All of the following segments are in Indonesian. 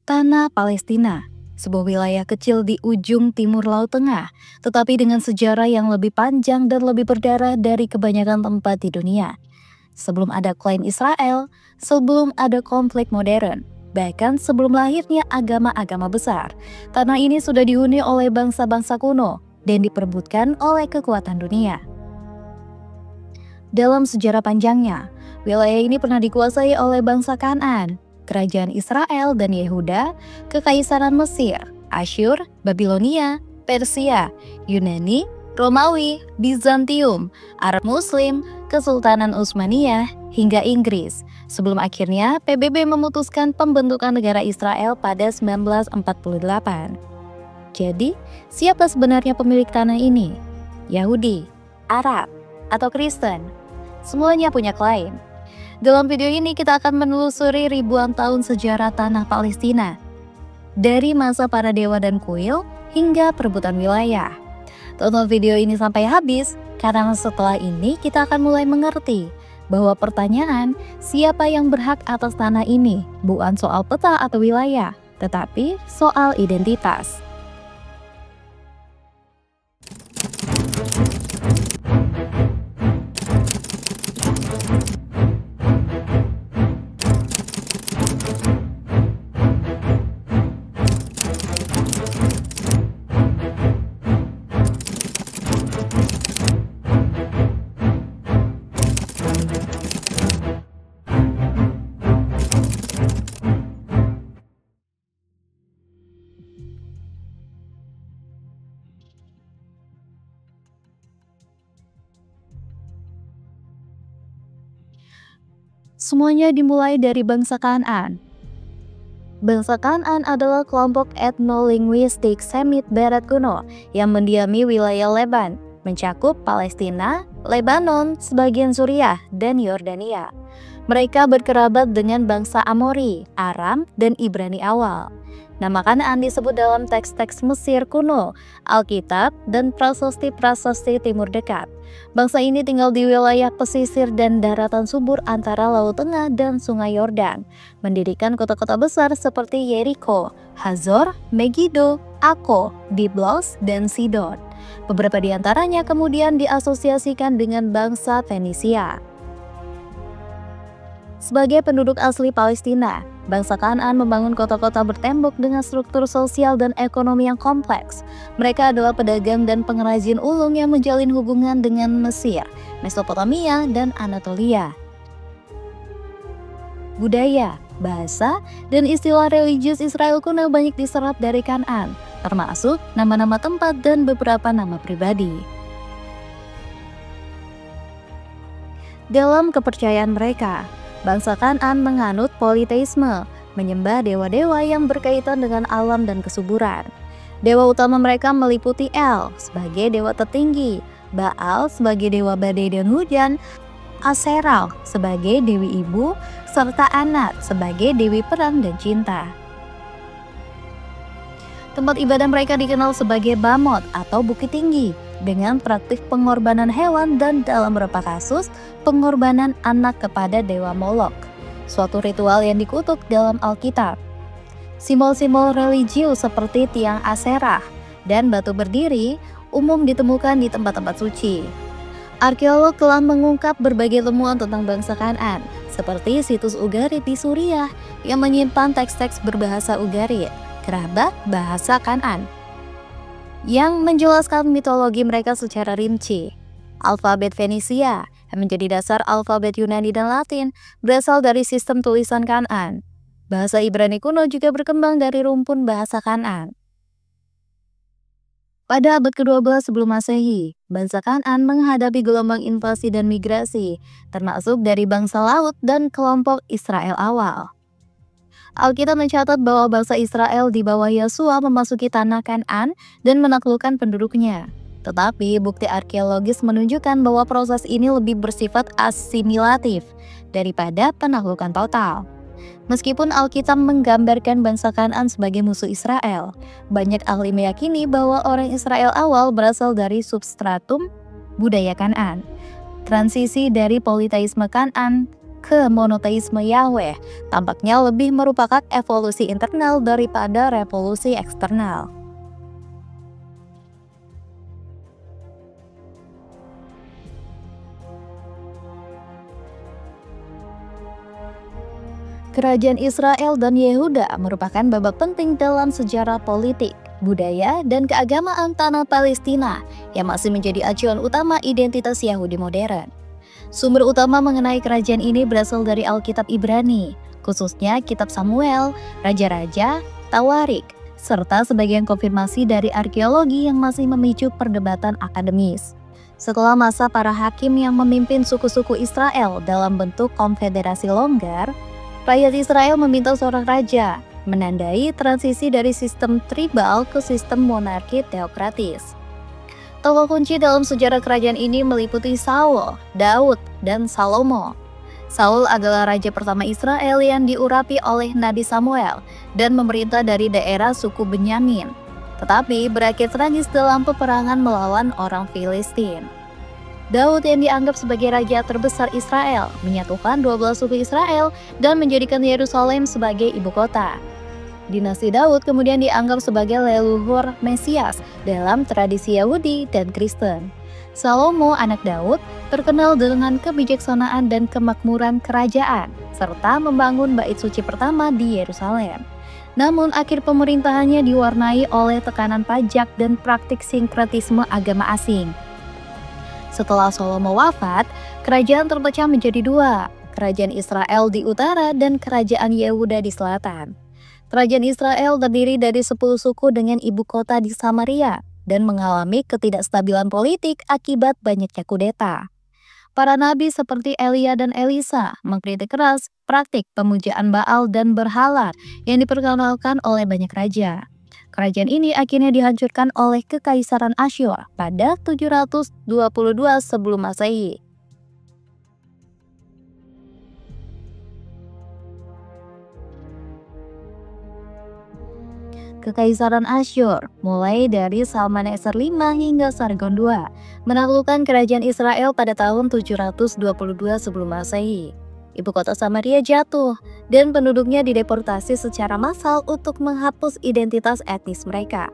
Tanah Palestina, sebuah wilayah kecil di ujung timur Laut Tengah, tetapi dengan sejarah yang lebih panjang dan lebih berdarah dari kebanyakan tempat di dunia. Sebelum ada klaim Israel, sebelum ada konflik modern, bahkan sebelum lahirnya agama-agama besar, tanah ini sudah dihuni oleh bangsa-bangsa kuno dan diperebutkan oleh kekuatan dunia. Dalam sejarah panjangnya, wilayah ini pernah dikuasai oleh bangsa Kan'an, kerajaan Israel dan Yehuda, kekaisaran Mesir, Asyur, Babilonia, Persia, Yunani, Romawi, Bizantium, Arab Muslim, Kesultanan Utsmaniyah, hingga Inggris, sebelum akhirnya PBB memutuskan pembentukan negara Israel pada 1948. Jadi, siapa sebenarnya pemilik tanah ini? Yahudi, Arab, atau Kristen? Semuanya punya klaim. Dalam video ini kita akan menelusuri ribuan tahun sejarah tanah Palestina, dari masa para dewa dan kuil hingga perebutan wilayah. Tonton video ini sampai habis, karena setelah ini kita akan mulai mengerti bahwa pertanyaan siapa yang berhak atas tanah ini bukan soal peta atau wilayah, tetapi soal identitas. Semuanya dimulai dari bangsa Kan'an. Bangsa Kan'an adalah kelompok etnolinguistik Semit Barat kuno yang mendiami wilayah Leban, mencakup Palestina, Lebanon, sebagian Suriah, dan Yordania. Mereka berkerabat dengan bangsa Amori, Aram, dan Ibrani awal. Nama Kan'an disebut dalam teks-teks Mesir kuno, Alkitab, dan prasasti-prasasti Timur Dekat. Bangsa ini tinggal di wilayah pesisir dan daratan subur antara Laut Tengah dan Sungai Yordan, mendirikan kota-kota besar seperti Yeriko, Hazor, Megiddo, Akko, Byblos, dan Sidon. Beberapa di antaranya kemudian diasosiasikan dengan bangsa Fenisia. Sebagai penduduk asli Palestina, bangsa Kan'an membangun kota-kota bertembok dengan struktur sosial dan ekonomi yang kompleks. Mereka adalah pedagang dan pengrajin ulung yang menjalin hubungan dengan Mesir, Mesopotamia, dan Anatolia. Budaya, bahasa, dan istilah religius Israel kuno banyak diserap dari Kan'an, termasuk nama-nama tempat dan beberapa nama pribadi. Dalam kepercayaan mereka, bangsa Kan'an menganut politeisme, menyembah dewa-dewa yang berkaitan dengan alam dan kesuburan. Dewa utama mereka meliputi El sebagai dewa tertinggi, Baal sebagai dewa badai dan hujan, Aserah sebagai dewi ibu, serta Anat sebagai dewi perang dan cinta. Tempat ibadah mereka dikenal sebagai Bamot atau Bukit Tinggi, dengan praktik pengorbanan hewan dan dalam beberapa kasus, pengorbanan anak kepada Dewa Molok, suatu ritual yang dikutuk dalam Alkitab. Simbol-simbol religius seperti tiang Aserah dan batu berdiri umum ditemukan di tempat-tempat suci. Arkeolog telah mengungkap berbagai temuan tentang bangsa Kan'an, seperti situs Ugarit di Suriah yang menyimpan teks-teks berbahasa Ugarit, kerabat bahasa Kan'an, yang menjelaskan mitologi mereka secara rinci. Alfabet Fenisia yang menjadi dasar alfabet Yunani dan Latin berasal dari sistem tulisan Kan'an. Bahasa Ibrani kuno juga berkembang dari rumpun bahasa Kan'an. Pada abad ke-12 sebelum Masehi, bangsa Kan'an menghadapi gelombang invasi dan migrasi, termasuk dari bangsa laut dan kelompok Israel awal. Alkitab mencatat bahwa bangsa Israel di bawah Yosua memasuki tanah Kan'an dan menaklukkan penduduknya. Tetapi bukti arkeologis menunjukkan bahwa proses ini lebih bersifat asimilatif daripada penaklukan total. Meskipun Alkitab menggambarkan bangsa Kan'an sebagai musuh Israel, banyak ahli meyakini bahwa orang Israel awal berasal dari substratum budaya Kan'an. Transisi dari politeisme Kan'an ke monoteisme Yahweh tampaknya lebih merupakan evolusi internal daripada revolusi eksternal. Kerajaan Israel dan Yehuda merupakan babak penting dalam sejarah politik, budaya, dan keagamaan tanah Palestina yang masih menjadi acuan utama identitas Yahudi modern. Sumber utama mengenai kerajaan ini berasal dari Alkitab Ibrani, khususnya Kitab Samuel, Raja-Raja, Tawarik, serta sebagian konfirmasi dari arkeologi yang masih memicu perdebatan akademis. Setelah masa para hakim yang memimpin suku-suku Israel dalam bentuk konfederasi longgar, rakyat Israel meminta seorang raja, menandai transisi dari sistem tribal ke sistem monarki teokratis. Tokoh kunci dalam sejarah kerajaan ini meliputi Saul, Daud, dan Salomo. Saul adalah raja pertama Israel yang diurapi oleh Nabi Samuel dan memerintah dari daerah suku Benyamin, tetapi berakhir tragis dalam peperangan melawan orang Filistin. Daud yang dianggap sebagai raja terbesar Israel menyatukan 12 suku Israel dan menjadikan Yerusalem sebagai ibu kota. Dinasti Daud kemudian dianggap sebagai leluhur Mesias dalam tradisi Yahudi dan Kristen. Salomo, anak Daud, terkenal dengan kebijaksanaan dan kemakmuran kerajaan, serta membangun bait suci pertama di Yerusalem. Namun akhir pemerintahannya diwarnai oleh tekanan pajak dan praktik sinkretisme agama asing. Setelah Salomo wafat, kerajaan terpecah menjadi dua, kerajaan Israel di utara dan kerajaan Yehuda di selatan. Kerajaan Israel terdiri dari 10 suku dengan ibu kota di Samaria dan mengalami ketidakstabilan politik akibat banyaknya kudeta. Para nabi seperti Elia dan Elisa mengkritik keras praktik pemujaan Baal dan berhala yang diperkenalkan oleh banyak raja. Kerajaan ini akhirnya dihancurkan oleh Kekaisaran Asyur pada 722 sebelum Masehi. Kekaisaran Asyur, mulai dari Salmaneser V hingga Sargon II, menaklukkan kerajaan Israel pada tahun 722 sebelum Masehi. Ibu kota Samaria jatuh, dan penduduknya dideportasi secara massal untuk menghapus identitas etnis mereka.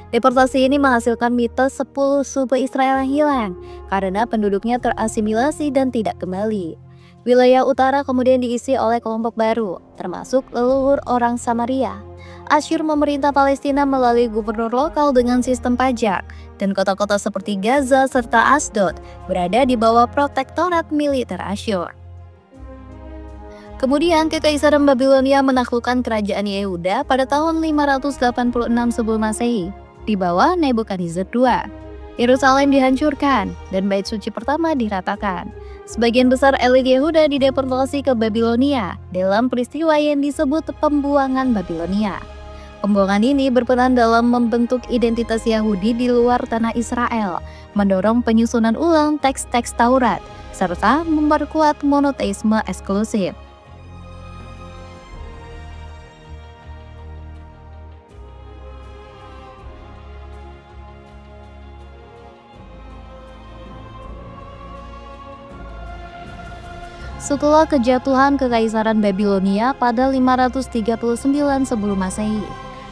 Deportasi ini menghasilkan mitos 10 suku Israel yang hilang, karena penduduknya terasimilasi dan tidak kembali. Wilayah utara kemudian diisi oleh kelompok baru, termasuk leluhur orang Samaria. Asyur memerintah Palestina melalui gubernur lokal dengan sistem pajak, dan kota-kota seperti Gaza serta Asdod berada di bawah protektorat militer Asyur. Kemudian Kekaisaran Babilonia menaklukkan kerajaan Yehuda pada tahun 586 sebelum Masehi di bawah Nebukadnezar II. Yerusalem dihancurkan dan bait suci pertama diratakan. Sebagian besar elit Yehuda dideportasi ke Babilonia dalam peristiwa yang disebut pembuangan Babilonia. Pembuangan ini berperan dalam membentuk identitas Yahudi di luar tanah Israel, mendorong penyusunan ulang teks-teks Taurat, serta memperkuat monoteisme eksklusif. Setelah kejatuhan Kekaisaran Babilonia pada 539 sebelum Masehi,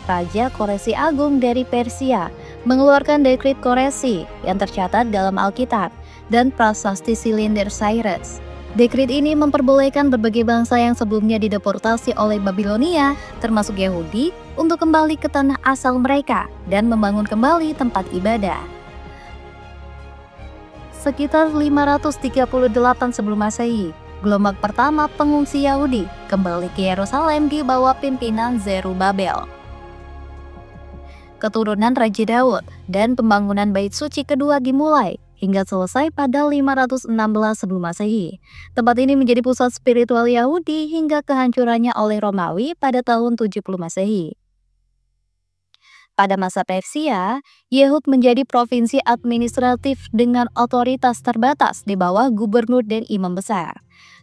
Raja Koresi Agung dari Persia mengeluarkan dekrit Koresi yang tercatat dalam Alkitab dan prasasti Silinder Cyrus. Dekrit ini memperbolehkan berbagai bangsa yang sebelumnya dideportasi oleh Babilonia, termasuk Yahudi, untuk kembali ke tanah asal mereka dan membangun kembali tempat ibadah. Sekitar 538 sebelum Masehi, gelombang pertama pengungsi Yahudi kembali ke Yerusalem di bawah pimpinan Zerubabel, keturunan Raja Daud, dan pembangunan bait suci kedua dimulai hingga selesai pada 516 sebelum Masehi. Tempat ini menjadi pusat spiritual Yahudi hingga kehancurannya oleh Romawi pada tahun 70 Masehi. Pada masa Persia, Yehud menjadi provinsi administratif dengan otoritas terbatas di bawah gubernur dan imam besar.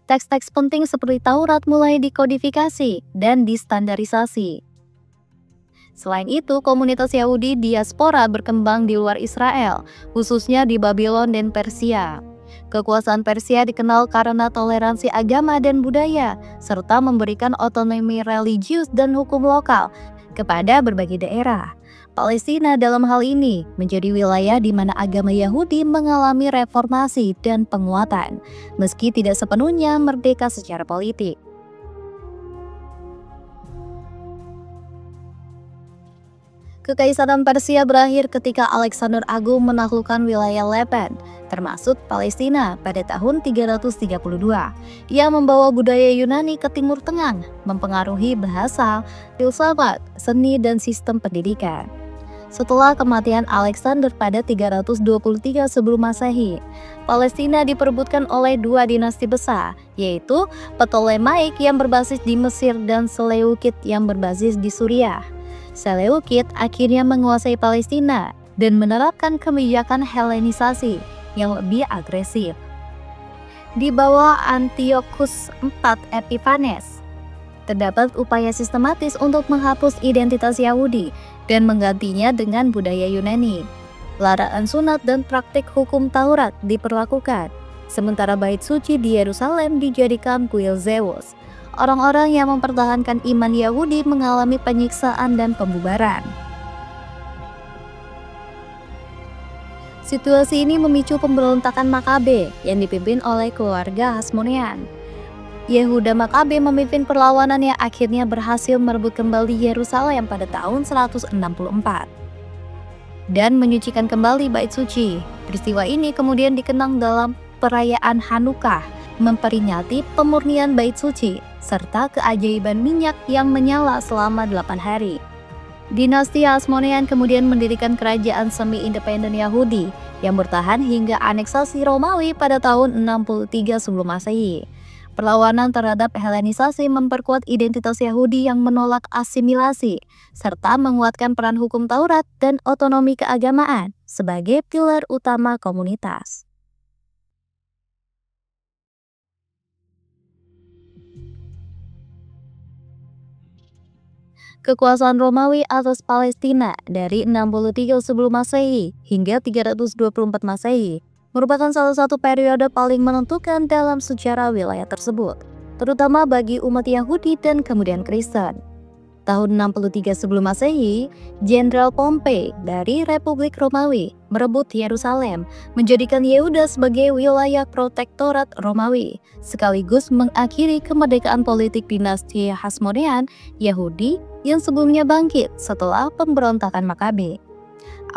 Teks-teks penting seperti Taurat mulai dikodifikasi dan distandarisasi. Selain itu, komunitas Yahudi diaspora berkembang di luar Israel, khususnya di Babylon dan Persia. Kekuasaan Persia dikenal karena toleransi agama dan budaya, serta memberikan otonomi religius dan hukum lokal kepada berbagai daerah. Palestina dalam hal ini menjadi wilayah di mana agama Yahudi mengalami reformasi dan penguatan, meski tidak sepenuhnya merdeka secara politik. Kekaisaran Persia berakhir ketika Alexander Agung menaklukkan wilayah Levant, termasuk Palestina pada tahun 332. Ia membawa budaya Yunani ke Timur Tengah, mempengaruhi bahasa, filsafat, seni, dan sistem pendidikan. Setelah kematian Alexander pada 323 sebelum Masehi, Palestina diperebutkan oleh dua dinasti besar, yaitu Ptolemaic yang berbasis di Mesir dan Seleukid yang berbasis di Suriah. Seleukid akhirnya menguasai Palestina dan menerapkan kebijakan Helenisasi yang lebih agresif. Di bawah Antiochus IV Epiphanes, terdapat upaya sistematis untuk menghapus identitas Yahudi dan menggantinya dengan budaya Yunani. Larangan sunat dan praktik hukum Taurat diperlakukan, sementara bait suci di Yerusalem dijadikan kuil Zeus. Orang-orang yang mempertahankan iman Yahudi mengalami penyiksaan dan pembubaran. Situasi ini memicu pemberontakan Makabe yang dipimpin oleh keluarga Hasmonean. Yehuda Makabe memimpin perlawanan yang akhirnya berhasil merebut kembali Yerusalem pada tahun 164 dan menyucikan kembali bait suci. Peristiwa ini kemudian dikenang dalam perayaan Hanukkah, memperingati pemurnian bait suci serta keajaiban minyak yang menyala selama 8 hari. Dinasti Hasmonean kemudian mendirikan kerajaan semi-independen Yahudi yang bertahan hingga aneksasi Romawi pada tahun 63 sebelum Masehi. Perlawanan terhadap Helenisasi memperkuat identitas Yahudi yang menolak asimilasi, serta menguatkan peran hukum Taurat dan otonomi keagamaan sebagai pilar utama komunitas. Kekuasaan Romawi atas Palestina dari 63 sebelum Masehi hingga 324 Masehi merupakan salah satu periode paling menentukan dalam sejarah wilayah tersebut, terutama bagi umat Yahudi dan kemudian Kristen. Tahun 63 sebelum Masehi, Jenderal Pompei dari Republik Romawi merebut Yerusalem, menjadikan Yehuda sebagai wilayah protektorat Romawi, sekaligus mengakhiri kemerdekaan politik dinasti Hasmonean Yahudi yang sebelumnya bangkit setelah pemberontakan Makabe.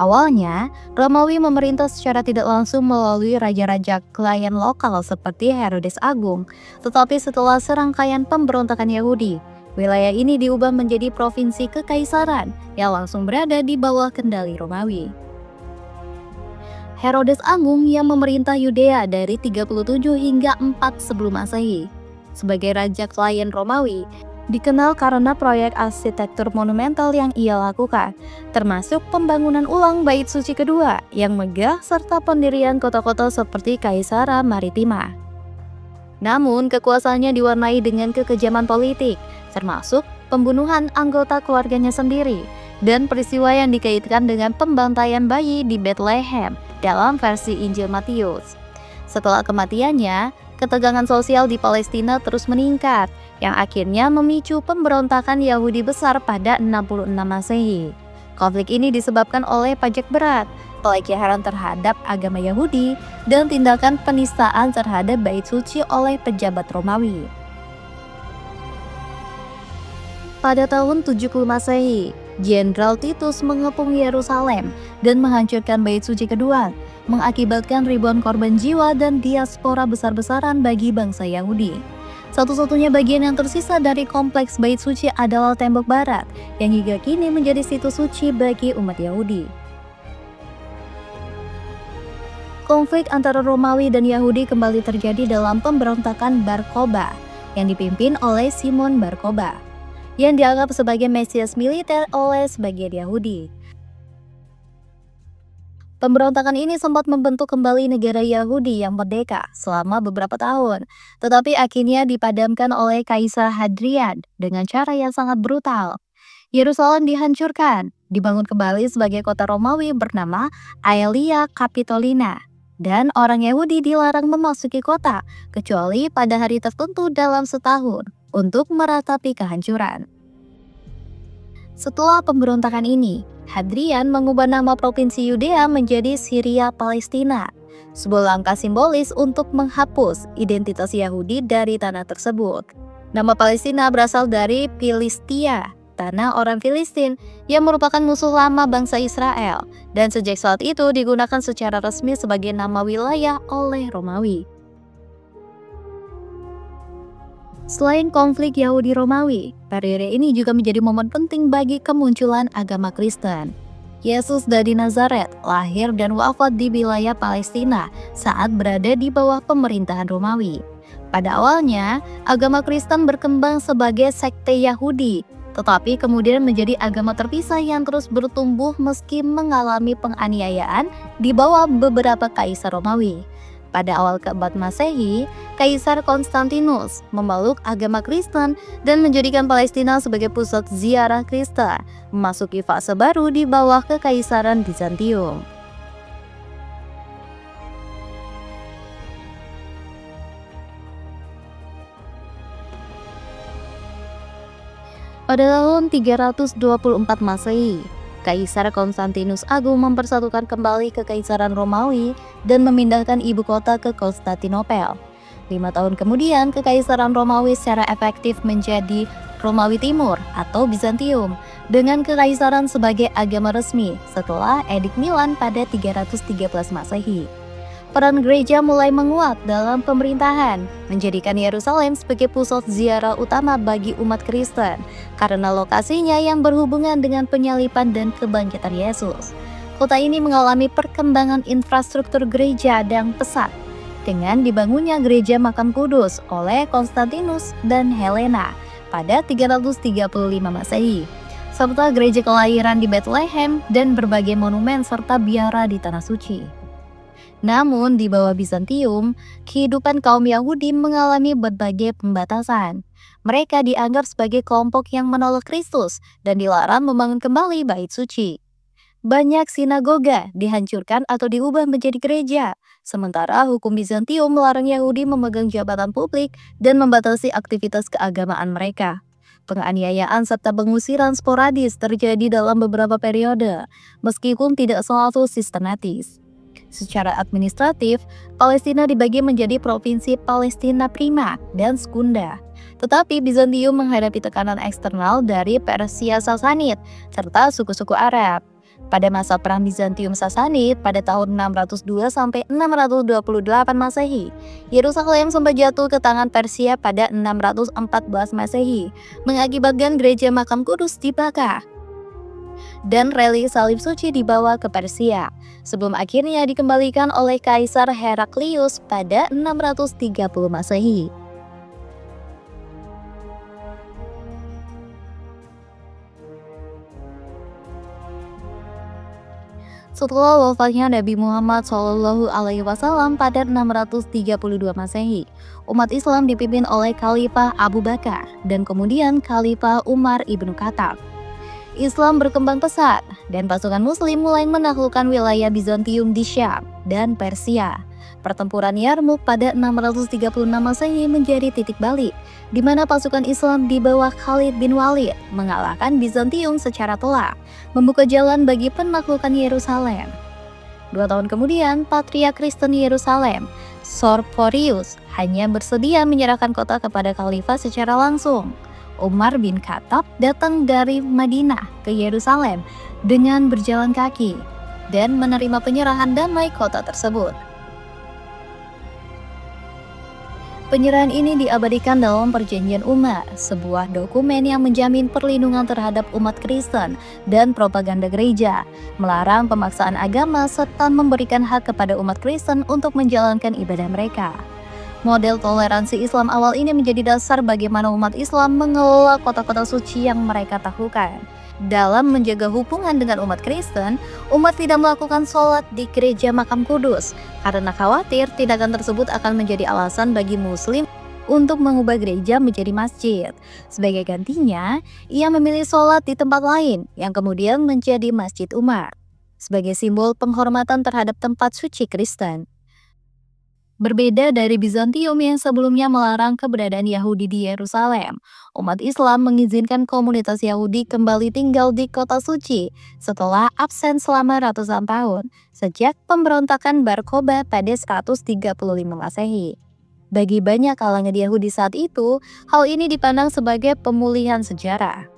Awalnya, Romawi memerintah secara tidak langsung melalui raja-raja klien lokal seperti Herodes Agung, tetapi setelah serangkaian pemberontakan Yahudi, wilayah ini diubah menjadi provinsi kekaisaran yang langsung berada di bawah kendali Romawi. Herodes Agung yang memerintah Yudea dari 37 hingga 4 sebelum Masehi. Sebagai raja klien Romawi, dikenal karena proyek arsitektur monumental yang ia lakukan, termasuk pembangunan ulang bait suci kedua yang megah serta pendirian kota-kota seperti Kaisara Maritima. Namun, kekuasaannya diwarnai dengan kekejaman politik, termasuk pembunuhan anggota keluarganya sendiri dan peristiwa yang dikaitkan dengan pembantaian bayi di Bethlehem dalam versi Injil Matius. Setelah kematiannya, ketegangan sosial di Palestina terus meningkat, yang akhirnya memicu pemberontakan Yahudi besar pada 66 Masehi. Konflik ini disebabkan oleh pajak berat, pelecehan terhadap agama Yahudi, dan tindakan penistaan terhadap bait suci oleh pejabat Romawi. Pada tahun 70 Masehi, Jenderal Titus mengepung Yerusalem dan menghancurkan bait suci kedua, mengakibatkan ribuan korban jiwa dan diaspora besar-besaran bagi bangsa Yahudi. Satu-satunya bagian yang tersisa dari kompleks bait suci adalah tembok barat, yang hingga kini menjadi situs suci bagi umat Yahudi. Konflik antara Romawi dan Yahudi kembali terjadi dalam pemberontakan Bar Kokhba, yang dipimpin oleh Simon Bar Kokhba, yang dianggap sebagai mesias militer oleh sebagian Yahudi. Pemberontakan ini sempat membentuk kembali negara Yahudi yang merdeka selama beberapa tahun, tetapi akhirnya dipadamkan oleh Kaisar Hadrian dengan cara yang sangat brutal. Yerusalem dihancurkan, dibangun kembali sebagai kota Romawi bernama Aelia Capitolina, dan orang Yahudi dilarang memasuki kota kecuali pada hari tertentu dalam setahun untuk meratapi kehancuran. Setelah pemberontakan ini, Hadrian mengubah nama provinsi Yudea menjadi Syria Palestina, sebuah langkah simbolis untuk menghapus identitas Yahudi dari tanah tersebut. Nama Palestina berasal dari Filistia, tanah orang Filistin yang merupakan musuh lama bangsa Israel, dan sejak saat itu digunakan secara resmi sebagai nama wilayah oleh Romawi. Selain konflik Yahudi-Romawi, periode ini juga menjadi momen penting bagi kemunculan agama Kristen. Yesus dari Nazaret lahir dan wafat di wilayah Palestina saat berada di bawah pemerintahan Romawi. Pada awalnya, agama Kristen berkembang sebagai sekte Yahudi, tetapi kemudian menjadi agama terpisah yang terus bertumbuh meski mengalami penganiayaan di bawah beberapa kaisar Romawi. Pada awal keempat Masehi, Kaisar Konstantinus memeluk agama Kristen dan menjadikan Palestina sebagai pusat ziarah Kristen, memasuki fase baru di bawah Kekaisaran Bizantium. Pada tahun 324 Masehi, Kaisar Konstantinus Agung mempersatukan kembali Kekaisaran Romawi dan memindahkan ibu kota ke Konstantinopel. 5 tahun kemudian, Kekaisaran Romawi secara efektif menjadi Romawi Timur atau Bizantium dengan Kekaisaran sebagai agama resmi setelah Edik Milan pada 313 Masehi. Peran gereja mulai menguat dalam pemerintahan, menjadikan Yerusalem sebagai pusat ziarah utama bagi umat Kristen karena lokasinya yang berhubungan dengan penyaliban dan kebangkitan Yesus. Kota ini mengalami perkembangan infrastruktur gereja yang pesat dengan dibangunnya gereja makam kudus oleh Konstantinus dan Helena pada 335 Masehi, serta gereja kelahiran di Bethlehem dan berbagai monumen serta biara di Tanah Suci. Namun di bawah Bizantium, kehidupan kaum Yahudi mengalami berbagai pembatasan. Mereka dianggap sebagai kelompok yang menolak Kristus dan dilarang membangun kembali bait suci. Banyak sinagoga dihancurkan atau diubah menjadi gereja, sementara hukum Bizantium melarang Yahudi memegang jabatan publik dan membatasi aktivitas keagamaan mereka. Penganiayaan serta pengusiran sporadis terjadi dalam beberapa periode, meskipun tidak selalu sistematis. Secara administratif, Palestina dibagi menjadi provinsi Palestina Prima dan Sekunda. Tetapi Bizantium menghadapi tekanan eksternal dari Persia Sasanid serta suku-suku Arab. Pada masa Perang Bizantium Sasanid pada tahun 602 sampai 628 Masehi, Yerusalem sempat jatuh ke tangan Persia pada 614 Masehi, mengakibatkan gereja makam kudus dibakar dan relik salib suci dibawa ke Persia, sebelum akhirnya dikembalikan oleh Kaisar Heraklius pada 630 Masehi. Setelah wafatnya Nabi Muhammad SAW pada 632 Masehi, umat Islam dipimpin oleh Khalifah Abu Bakar dan kemudian Khalifah Umar ibnu Khattab. Islam berkembang pesat dan pasukan Muslim mulai menaklukkan wilayah Bizantium di Syam dan Persia. Pertempuran Yarmuk pada 636 Masehi menjadi titik balik, di mana pasukan Islam di bawah Khalid bin Walid mengalahkan Bizantium secara telak, membuka jalan bagi penaklukan Yerusalem. 2 tahun kemudian, Patriark Kristen Yerusalem, Sorporius, hanya bersedia menyerahkan kota kepada Khalifah secara langsung. Umar bin Khattab datang dari Madinah ke Yerusalem dengan berjalan kaki dan menerima penyerahan damai kota tersebut. Penyerahan ini diabadikan dalam Perjanjian Umar, sebuah dokumen yang menjamin perlindungan terhadap umat Kristen dan propaganda gereja, melarang pemaksaan agama serta memberikan hak kepada umat Kristen untuk menjalankan ibadah mereka. Model toleransi Islam awal ini menjadi dasar bagaimana umat Islam mengelola kota-kota suci yang mereka taklukkan. Dalam menjaga hubungan dengan umat Kristen, umat tidak melakukan sholat di gereja makam kudus karena khawatir tindakan tersebut akan menjadi alasan bagi Muslim untuk mengubah gereja menjadi masjid. Sebagai gantinya, ia memilih sholat di tempat lain yang kemudian menjadi Masjid Umar, sebagai simbol penghormatan terhadap tempat suci Kristen. Berbeda dari Bizantium yang sebelumnya melarang keberadaan Yahudi di Yerusalem, umat Islam mengizinkan komunitas Yahudi kembali tinggal di kota suci setelah absen selama ratusan tahun sejak pemberontakan Bar Kokhba pada 135 Masehi. Bagi banyak kalangan Yahudi saat itu, hal ini dipandang sebagai pemulihan sejarah.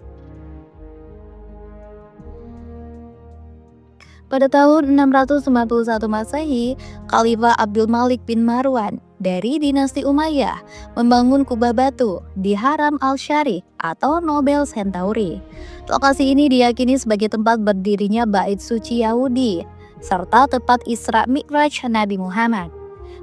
Pada tahun 691 Masehi, Khalifah Abdul Malik bin Marwan dari dinasti Umayyah membangun kubah batu di Haram al-Syarif atau Nobel Centauri. Lokasi ini diyakini sebagai tempat berdirinya bait suci Yahudi, serta tempat Isra Mi'raj Nabi Muhammad.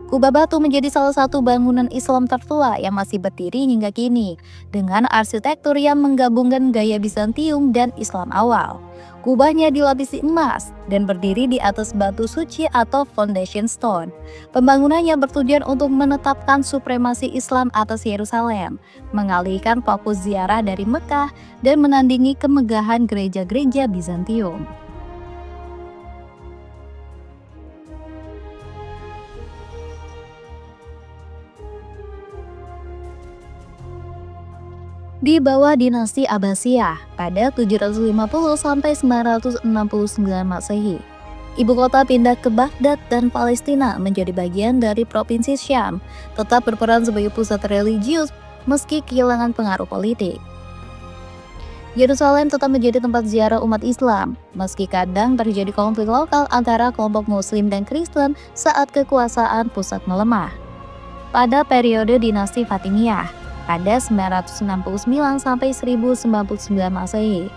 Kubah batu menjadi salah satu bangunan Islam tertua yang masih berdiri hingga kini, dengan arsitektur yang menggabungkan gaya Bizantium dan Islam awal. Kubahnya dilapisi emas dan berdiri di atas batu suci atau foundation stone. Pembangunannya bertujuan untuk menetapkan supremasi Islam atas Yerusalem, mengalihkan fokus ziarah dari Mekah, dan menandingi kemegahan gereja-gereja Bizantium. Di bawah dinasti Abbasiyah pada 750 sampai 969 Masehi. Ibu kota pindah ke Baghdad dan Palestina menjadi bagian dari provinsi Syam, tetap berperan sebagai pusat religius meski kehilangan pengaruh politik. Yerusalem tetap menjadi tempat ziarah umat Islam, meski kadang terjadi konflik lokal antara kelompok Muslim dan Kristen saat kekuasaan pusat melemah. Pada periode dinasti Fatimiyah, pada 969 sampai 1099 Masehi,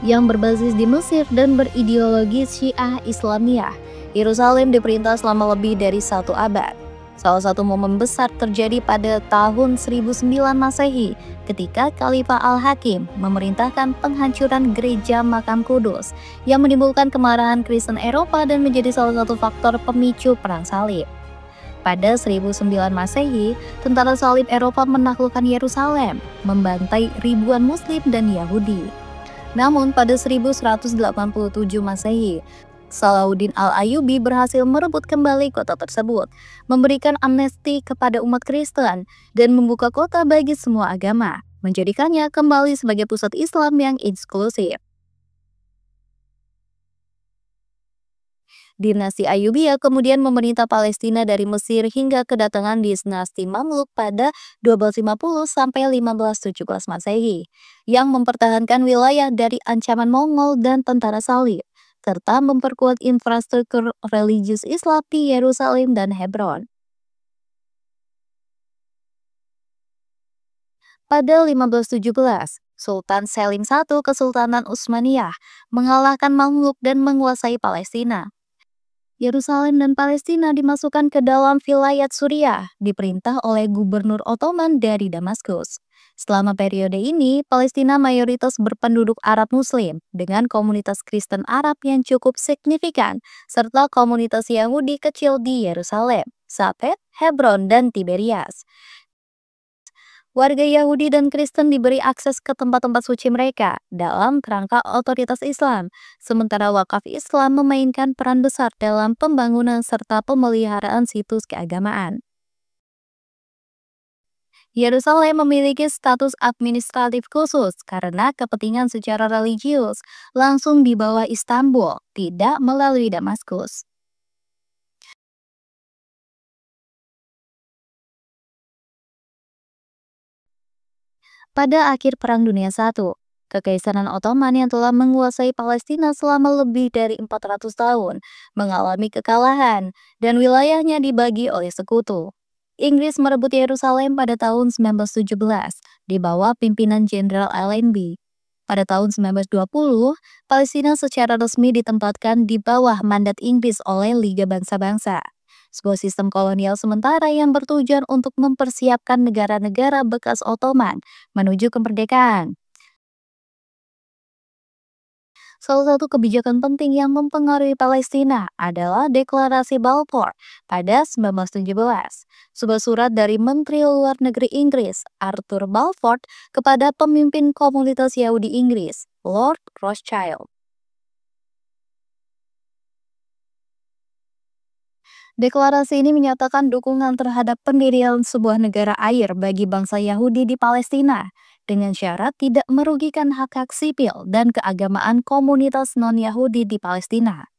yang berbasis di Mesir dan berideologi Syiah Islamiyah, Yerusalem diperintah selama lebih dari 1 abad. Salah satu momen besar terjadi pada tahun 1009 Masehi ketika Khalifah Al-Hakim memerintahkan penghancuran gereja Makam Kudus yang menimbulkan kemarahan Kristen Eropa dan menjadi salah satu faktor pemicu Perang Salib. Pada 1009 Masehi, tentara salib Eropa menaklukkan Yerusalem, membantai ribuan Muslim dan Yahudi. Namun pada 1187 Masehi, Salahuddin Al-Ayyubi berhasil merebut kembali kota tersebut, memberikan amnesti kepada umat Kristen, dan membuka kota bagi semua agama, menjadikannya kembali sebagai pusat Islam yang eksklusif. Dinasti Ayyubiyah kemudian memerintah Palestina dari Mesir hingga kedatangan dinasti Mamluk pada 1250 sampai 1517 Masehi, yang mempertahankan wilayah dari ancaman Mongol dan tentara salib, serta memperkuat infrastruktur religius Islam di Yerusalem dan Hebron. Pada 1517, Sultan Selim I Kesultanan Utsmaniyah mengalahkan Mamluk dan menguasai Palestina. Yerusalem dan Palestina dimasukkan ke dalam vilayat Suriah, diperintah oleh gubernur Ottoman dari Damaskus. Selama periode ini, Palestina mayoritas berpenduduk Arab Muslim, dengan komunitas Kristen Arab yang cukup signifikan, serta komunitas Yahudi kecil di Yerusalem, Safed, Hebron, dan Tiberias. Warga Yahudi dan Kristen diberi akses ke tempat-tempat suci mereka dalam kerangka otoritas Islam, sementara wakaf Islam memainkan peran besar dalam pembangunan serta pemeliharaan situs keagamaan. Yerusalem memiliki status administratif khusus karena kepentingan secara religius langsung di bawah Istanbul, tidak melalui Damaskus. Pada akhir Perang Dunia I, Kekaisaran Ottoman yang telah menguasai Palestina selama lebih dari 400 tahun mengalami kekalahan dan wilayahnya dibagi oleh sekutu. Inggris merebut Yerusalem pada tahun 1917 di bawah pimpinan Jenderal Allenby. Pada tahun 1920, Palestina secara resmi ditempatkan di bawah mandat Inggris oleh Liga Bangsa-Bangsa, sebuah sistem kolonial sementara yang bertujuan untuk mempersiapkan negara-negara bekas Ottoman menuju kemerdekaan. Salah satu kebijakan penting yang mempengaruhi Palestina adalah Deklarasi Balfour pada 1917, sebuah surat dari Menteri Luar Negeri Inggris, Arthur Balfour, kepada pemimpin komunitas Yahudi Inggris, Lord Rothschild. Deklarasi ini menyatakan dukungan terhadap pendirian sebuah negara air bagi bangsa Yahudi di Palestina, dengan syarat tidak merugikan hak-hak sipil dan keagamaan komunitas non-Yahudi di Palestina.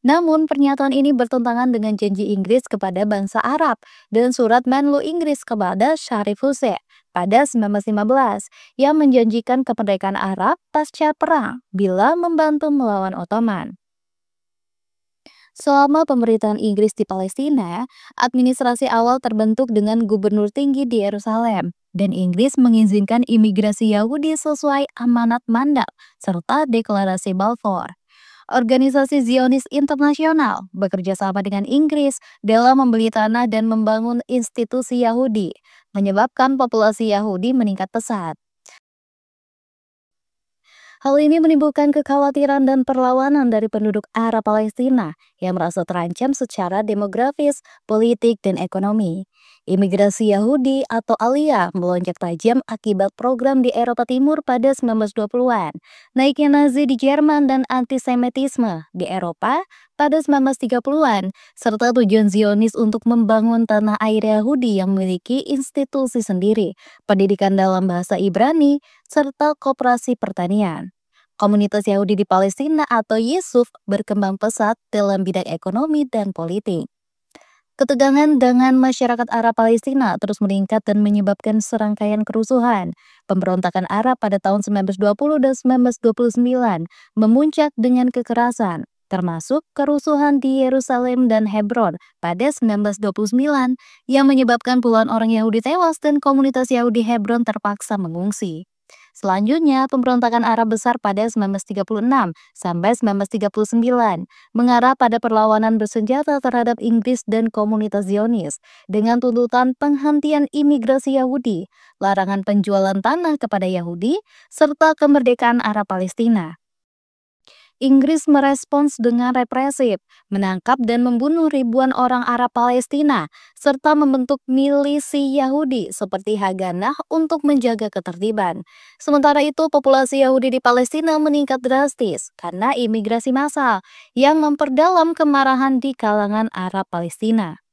Namun, pernyataan ini bertentangan dengan janji Inggris kepada bangsa Arab dan surat Menlu Inggris kepada Sharif Hussein pada 1915 yang menjanjikan kemerdekaan Arab pasca perang bila membantu melawan Ottoman. Selama pemerintahan Inggris di Palestina, administrasi awal terbentuk dengan gubernur tinggi di Yerusalem, dan Inggris mengizinkan imigrasi Yahudi sesuai amanat mandat serta deklarasi Balfour. Organisasi Zionis Internasional bekerja sama dengan Inggris dalam membeli tanah dan membangun institusi Yahudi, menyebabkan populasi Yahudi meningkat pesat. Hal ini menimbulkan kekhawatiran dan perlawanan dari penduduk Arab Palestina yang merasa terancam secara demografis, politik, dan ekonomi. Imigrasi Yahudi atau Aliyah melonjak tajam akibat program di Eropa Timur pada 1920-an, naiknya Nazi di Jerman dan antisemitisme di Eropa pada 1930-an, serta tujuan Zionis untuk membangun tanah air Yahudi yang memiliki institusi sendiri, pendidikan dalam bahasa Ibrani, serta koperasi pertanian. Komunitas Yahudi di Palestina atau Yishuv berkembang pesat dalam bidang ekonomi dan politik. Ketegangan dengan masyarakat Arab Palestina terus meningkat dan menyebabkan serangkaian kerusuhan. Pemberontakan Arab pada tahun 1920 dan 1929 memuncak dengan kekerasan, termasuk kerusuhan di Yerusalem dan Hebron pada 1929 yang menyebabkan puluhan orang Yahudi tewas dan komunitas Yahudi Hebron terpaksa mengungsi. Selanjutnya, pemberontakan Arab besar pada 1936 sampai 1939 mengarah pada perlawanan bersenjata terhadap Inggris dan komunitas Zionis dengan tuntutan penghentian imigrasi Yahudi, larangan penjualan tanah kepada Yahudi, serta kemerdekaan Arab Palestina. Inggris merespons dengan represif, menangkap dan membunuh ribuan orang Arab Palestina, serta membentuk milisi Yahudi seperti Haganah untuk menjaga ketertiban. Sementara itu, populasi Yahudi di Palestina meningkat drastis karena imigrasi massal yang memperdalam kemarahan di kalangan Arab Palestina.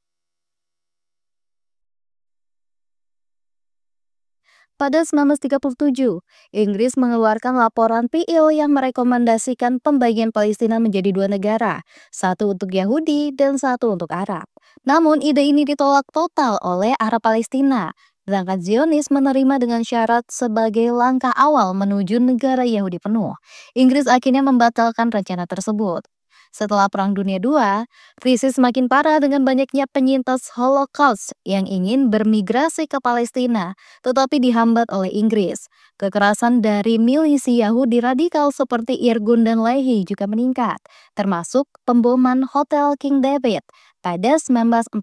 Pada 1937, Inggris mengeluarkan laporan PIL yang merekomendasikan pembagian Palestina menjadi dua negara, satu untuk Yahudi dan satu untuk Arab. Namun ide ini ditolak total oleh Arab Palestina, sedangkan Zionis menerima dengan syarat sebagai langkah awal menuju negara Yahudi penuh. Inggris akhirnya membatalkan rencana tersebut. Setelah Perang Dunia II, krisis semakin parah dengan banyaknya penyintas Holocaust yang ingin bermigrasi ke Palestina, tetapi dihambat oleh Inggris. Kekerasan dari milisi Yahudi radikal seperti Irgun dan Lehi juga meningkat, termasuk pemboman Hotel King David pada 1946.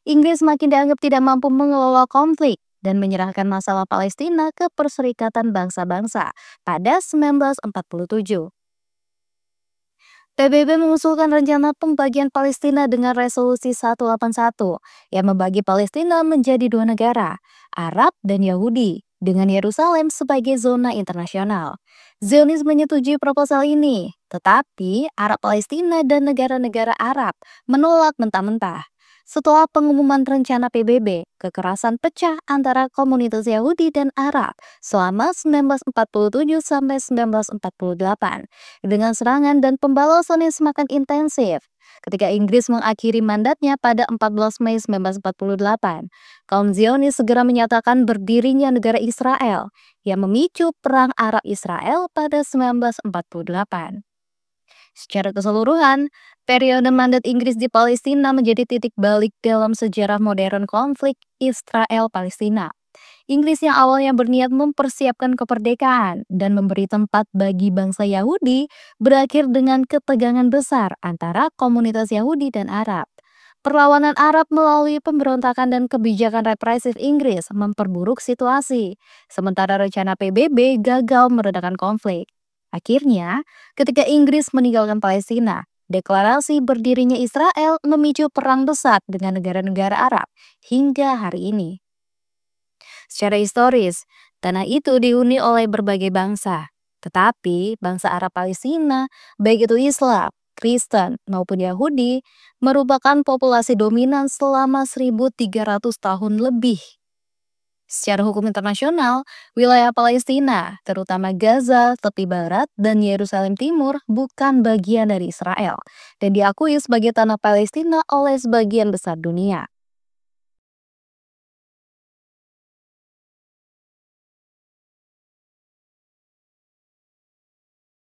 Inggris makin dianggap tidak mampu mengelola konflik dan menyerahkan masalah Palestina ke Perserikatan Bangsa-Bangsa pada 1947. PBB mengusulkan rencana pembagian Palestina dengan resolusi 181 yang membagi Palestina menjadi dua negara, Arab dan Yahudi, dengan Yerusalem sebagai zona internasional. Zionis menyetujui proposal ini, tetapi Arab Palestina dan negara-negara Arab menolak mentah-mentah. Setelah pengumuman rencana PBB, kekerasan pecah antara komunitas Yahudi dan Arab selama 1947 sampai 1948 dengan serangan dan pembalasan yang semakin intensif. Ketika Inggris mengakhiri mandatnya pada 14 Mei 1948, kaum Zionis segera menyatakan berdirinya negara Israel yang memicu Perang Arab Israel pada 1948. Secara keseluruhan, periode mandat Inggris di Palestina menjadi titik balik dalam sejarah modern konflik Israel-Palestina. Inggris yang awalnya berniat mempersiapkan kemerdekaan dan memberi tempat bagi bangsa Yahudi berakhir dengan ketegangan besar antara komunitas Yahudi dan Arab. Perlawanan Arab melalui pemberontakan dan kebijakan represif Inggris memperburuk situasi, sementara rencana PBB gagal meredakan konflik. Akhirnya, ketika Inggris meninggalkan Palestina, deklarasi berdirinya Israel memicu perang besar dengan negara-negara Arab hingga hari ini. Secara historis, tanah itu dihuni oleh berbagai bangsa. Tetapi bangsa Arab Palestina, baik itu Islam, Kristen maupun Yahudi, merupakan populasi dominan selama 1.300 tahun lebih. Secara hukum internasional, wilayah Palestina, terutama Gaza, tepi barat, dan Yerusalem Timur bukan bagian dari Israel dan diakui sebagai tanah Palestina oleh sebagian besar dunia.